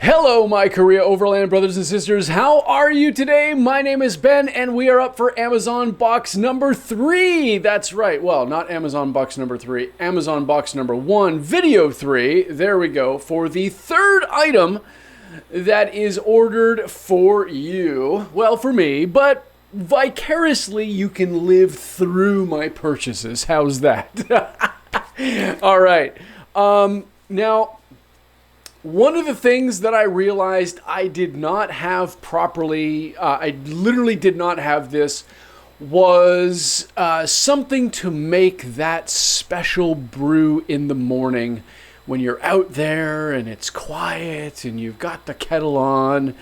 Hello, my Korea Overland brothers and sisters. How are you today? My name is Ben, and we are up for Amazon box number 3. That's right. Well, not Amazon box number 3, Amazon box number 1, video 3. There we go. For the third item that is ordered for you. Well, for me, but vicariously you can live through my purchases. How's that? All right. Now, one of the things that I realized I did not have properly, I literally did not have this, was something to make that special brew in the morning when you're out there and it's quiet and you've got the kettle on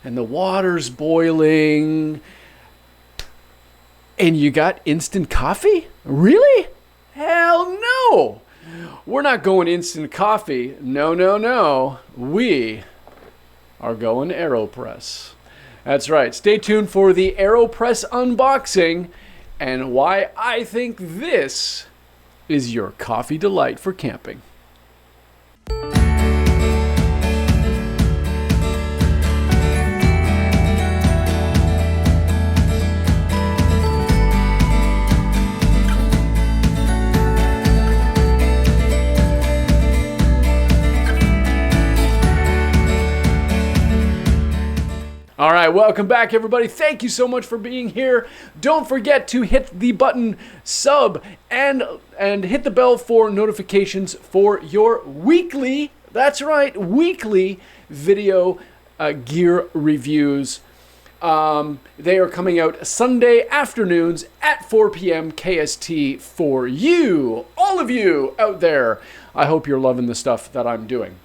and the water's boiling and you got instant coffee? Really? Hell no! We're not going instant coffee. No, no, no. We are going Aeropress. That's right. Stay tuned for the Aeropress unboxing and why I think this is your coffee delight for camping. All right, welcome back, everybody. Thank you so much for being here. Don't forget to hit the button sub and hit the bell for notifications for your weekly, that's right, weekly video gear reviews. They are coming out Sunday afternoons at 4 p.m. KST for you, all of you out there. I hope you're loving the stuff that I'm doing.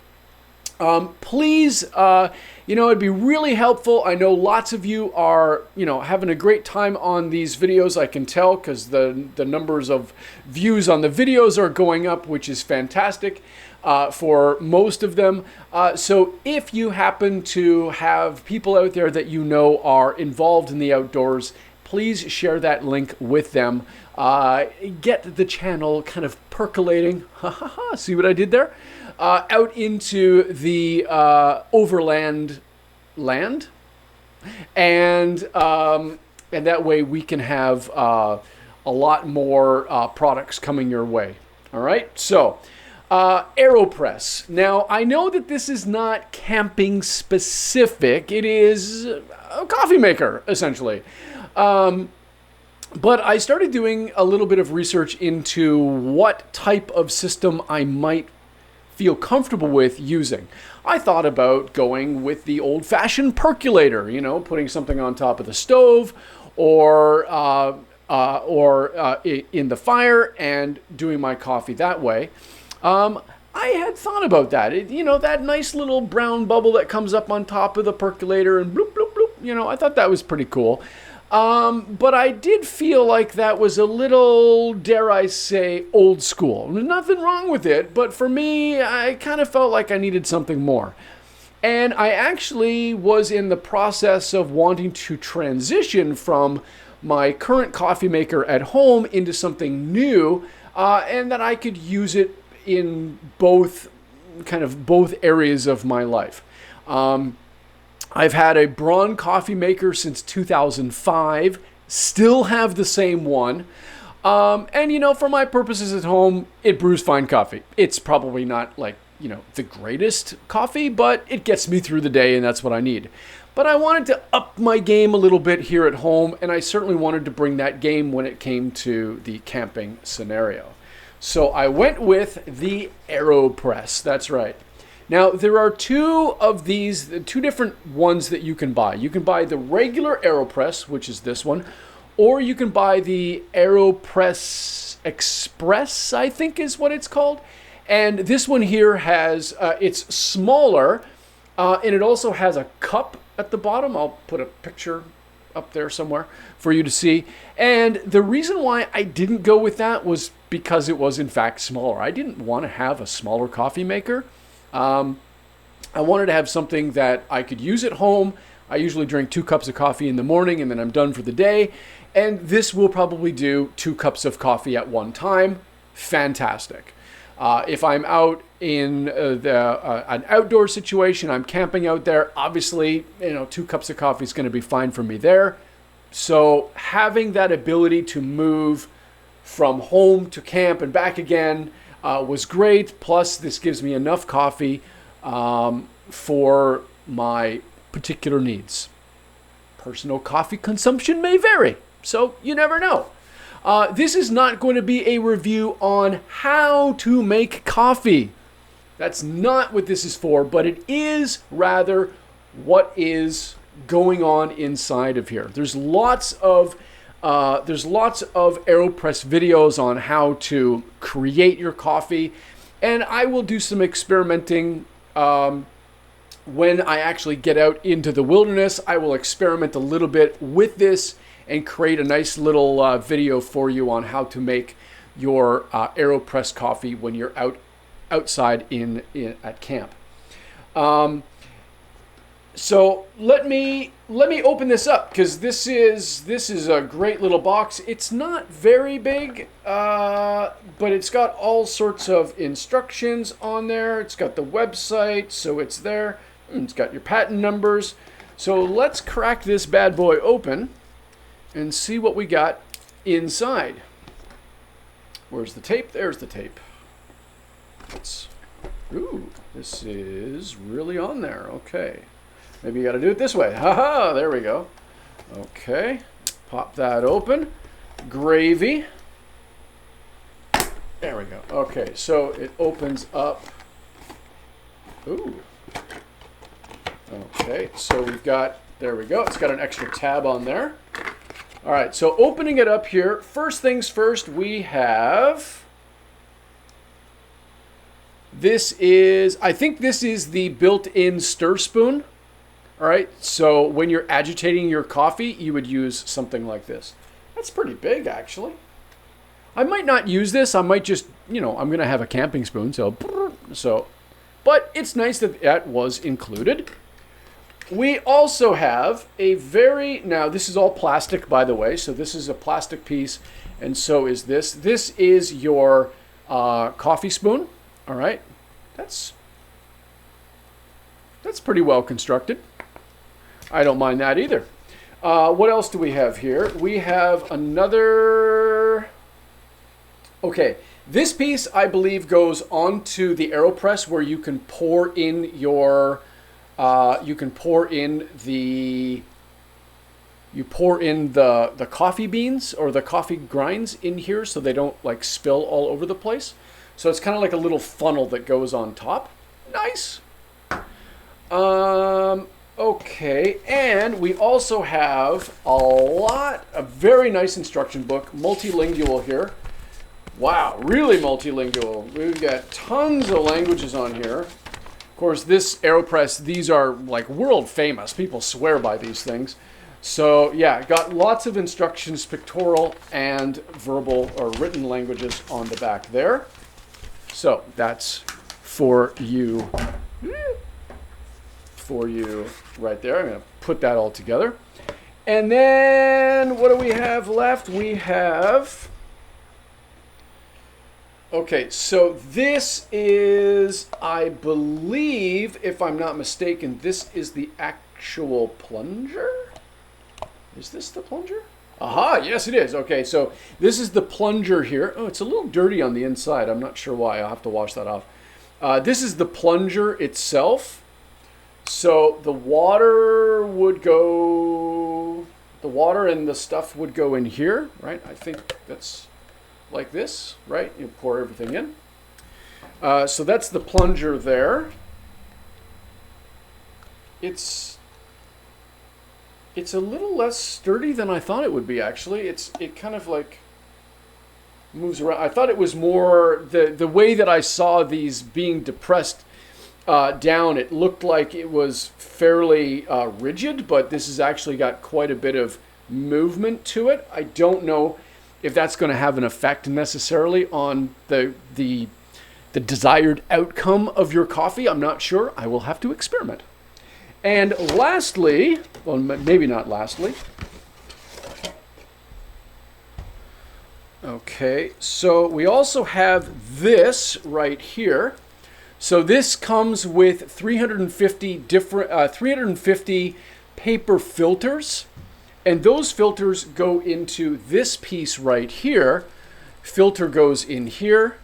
Please, it'd be really helpful. I know lots of you are, having a great time on these videos. I can tell because the numbers of views on the videos are going up, which is fantastic for most of them. So if you happen to have people out there that you know are involved in the outdoors, please share that link with them. Get the channel kind of percolating. See what I did there? Out into the overland land, and that way we can have a lot more products coming your way. All right, so Aeropress. Now I know that this is not camping specific. It is a coffee maker essentially. But I started doing a little bit of research into what type of system I might feel comfortable with using. I thought about going with the old-fashioned percolator, putting something on top of the stove or in the fire and doing my coffee that way. I had thought about that. That nice little brown bubble that comes up on top of the percolator and bloop, bloop, bloop. I thought that was pretty cool. But I did feel like that was a little, dare I say, old school. Nothing wrong with it, but for me, I kind of felt like I needed something more. And I actually was in the process of wanting to transition from my current coffee maker at home into something new, and that I could use it in both areas of my life. I've had a Braun coffee maker since 2005, still have the same one. And, for my purposes at home, it brews fine coffee. It's probably not the greatest coffee, but it gets me through the day and that's what I need. But I wanted to up my game a little bit here at home, and I certainly wanted to bring that game when it came to the camping scenario. So I went with the Aeropress, that's right. Now, there are two different ones that you can buy. You can buy the regular Aeropress, which is this one, or you can buy the Aeropress Express, I think is what it's called. And this one here has, it's smaller, and it also has a cup at the bottom. I'll put a picture up there somewhere for you to see. And the reason why I didn't go with that was because it was in fact smaller. I didn't want to have a smaller coffee maker. I wanted to have something that I could use at home. I usually drink 2 cups of coffee in the morning and then I'm done for the day. And this will probably do 2 cups of coffee at one time. Fantastic. If I'm out in an outdoor situation, I'm camping out there, obviously, 2 cups of coffee is going to be fine for me there. So having that ability to move from home to camp and back again was great. Plus, this gives me enough coffee for my particular needs. Personal coffee consumption may vary, so you never know. This is not going to be a review on how to make coffee. That's not what this is for, but it is rather what is going on inside of here. There's lots of Aeropress videos on how to create your coffee, and I will do some experimenting when I actually get out into the wilderness. I will experiment a little bit with this and create a nice little video for you on how to make your Aeropress coffee when you're outside at camp. So let me open this up, because this is a great little box. It's not very big, but it's got all sorts of instructions on there. It's got the website, so it's there. It's got your patent numbers. So let's crack this bad boy open and see what we got inside. Where's the tape? There's the tape. Ooh, this is really on there. Okay. Maybe you got to do it this way. Haha, there we go. Okay. Pop that open. Gravy. There we go. Okay, so it opens up. Ooh. Okay, so we've got, there we go. It's got an extra tab on there. All right, so opening it up here, first things first, we have, I think this is the built-in stir spoon. All right, so when you're agitating your coffee, you would use something like this. That's pretty big, actually. I might not use this. I might just, I'm going to have a camping spoon, but it's nice that that was included. We also have now this is all plastic, by the way, so this is a plastic piece, and so is this. This is your coffee spoon, all right? That's pretty well constructed. I don't mind that either. What else do we have here? We have another, okay, this piece I believe goes onto the Aeropress, where you can pour in your the coffee beans or the coffee grinds in here, so they don't like spill all over the place. So it's kind of like a little funnel that goes on top. Nice. Okay, and we also have a very nice instruction book, multilingual here. Wow, really multilingual. We've got tons of languages on here. Of course, this Aeropress, these are like world famous. People swear by these things. So yeah, got lots of instructions, pictorial and verbal or written languages on the back there. So that's for you right there. I'm going to put that all together. And then what do we have left? We have, okay, so this is, I believe, if I'm not mistaken, this is the actual plunger. Is this the plunger? Aha, yes it is. Okay, so this is the plunger here. Oh, it's a little dirty on the inside. I'm not sure why. I'll have to wash that off. This is the plunger itself. So the water and the stuff would go in here, right? I think that's like this, right? You pour everything in. So that's the plunger there. It's a little less sturdy than I thought it would be, actually. It kind of like moves around. I thought it was more, the way that I saw these being depressed down, it looked like it was fairly rigid, but this has actually got quite a bit of movement to it. I don't know if that's going to have an effect necessarily on the desired outcome of your coffee. I'm not sure. I will have to experiment. And lastly, well, maybe not lastly. Okay, so we also have this right here. So this comes with 350 paper filters, and those filters go into this piece right here. Filter goes in here,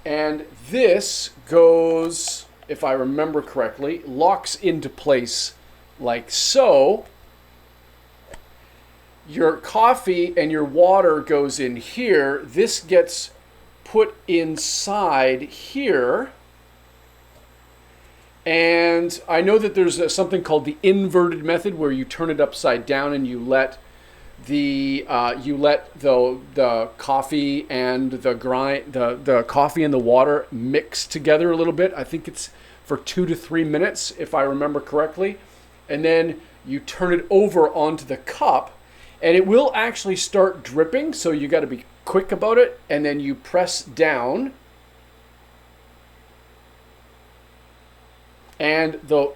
and this goes, if I remember correctly, locks into place like so. Your coffee and your water goes in here. This gets put inside here. And I know that there's something called the inverted method where you turn it upside down and you let the coffee and the coffee and the water mix together a little bit. I think it's for 2 to 3 minutes, if I remember correctly. And then you turn it over onto the cup, and it will actually start dripping. So you got to be quick about it. And then you press down. And the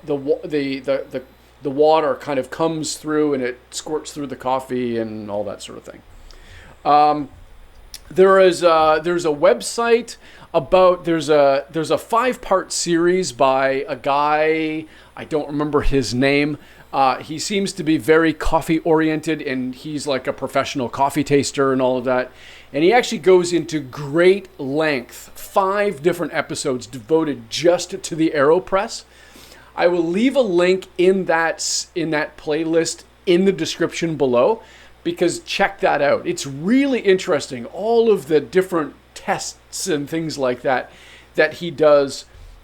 water kind of comes through and it squirts through the coffee and all that sort of thing. There's a website about there's a 5-part series by a guy, I don't remember his name. He seems to be very coffee oriented, and he's like a professional coffee taster and all of that. And he actually goes into great length, 5 different episodes devoted just to the Aeropress. I will leave a link in that playlist in the description below, because check that out. It's really interesting. All of the different tests and things like that he does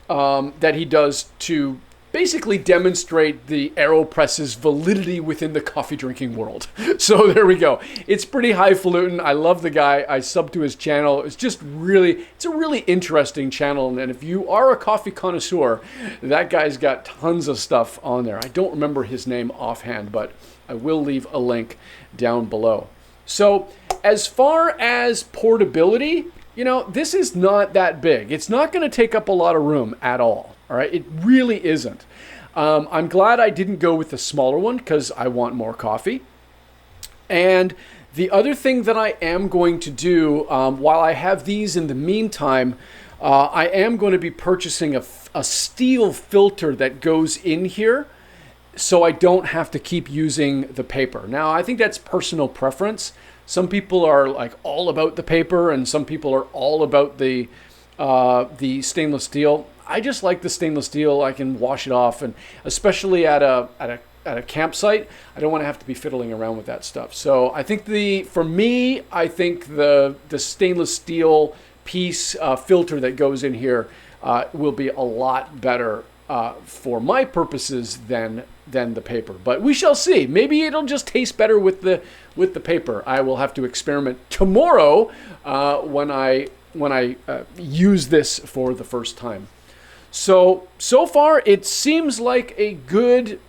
to basically demonstrate the Aeropress's validity within the coffee drinking world. So there we go. It's pretty highfalutin. I love the guy. I sub to his channel. It's a really interesting channel. And if you are a coffee connoisseur, that guy's got tons of stuff on there. I don't remember his name offhand, but I will leave a link down below. So as far as portability, this is not that big. It's not going to take up a lot of room at all. All right, it really isn't. I'm glad I didn't go with the smaller one because I want more coffee. And the other thing that I am going to do, while I have these in the meantime, I am going to be purchasing a steel filter that goes in here so I don't have to keep using the paper. Now, I think that's personal preference. Some people are like all about the paper, and some people are all about the stainless steel. I just like the stainless steel. I can wash it off, and especially at a campsite, I don't want to have to be fiddling around with that stuff. So I think for me, the stainless steel piece filter that goes in here will be a lot better for my purposes than the paper. But we shall see. Maybe it'll just taste better with the paper. I will have to experiment tomorrow when I use this for the first time. So far it seems like a good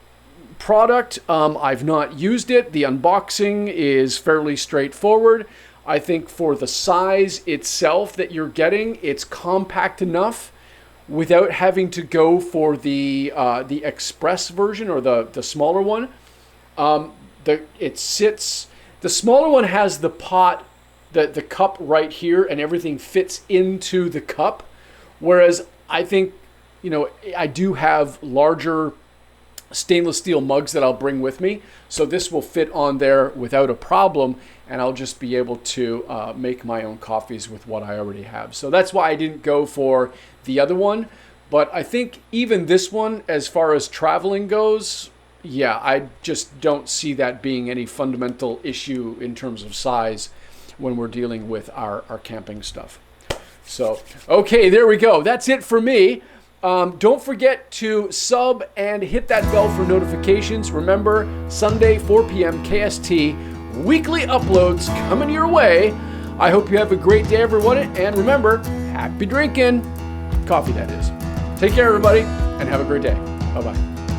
product. I've not used it. The unboxing is fairly straightforward. I think for the size itself that you're getting, it's compact enough without having to go for the express version or the smaller one. The smaller one has the pot, the cup right here, and everything fits into the cup, whereas I think I do have larger stainless steel mugs that I'll bring with me, so this will fit on there without a problem, and I'll just be able to make my own coffees with what I already have. So that's why I didn't go for the other one. But I think even this one, as far as traveling goes, yeah, I just don't see that being any fundamental issue in terms of size when we're dealing with our camping stuff. So, okay, there we go. That's it for me. Don't forget to sub and hit that bell for notifications. Remember, Sunday, 4 p.m. KST, weekly uploads coming your way. I hope you have a great day, everyone. And remember, happy drinking. Coffee, that is. Take care, everybody, and have a great day. Bye-bye.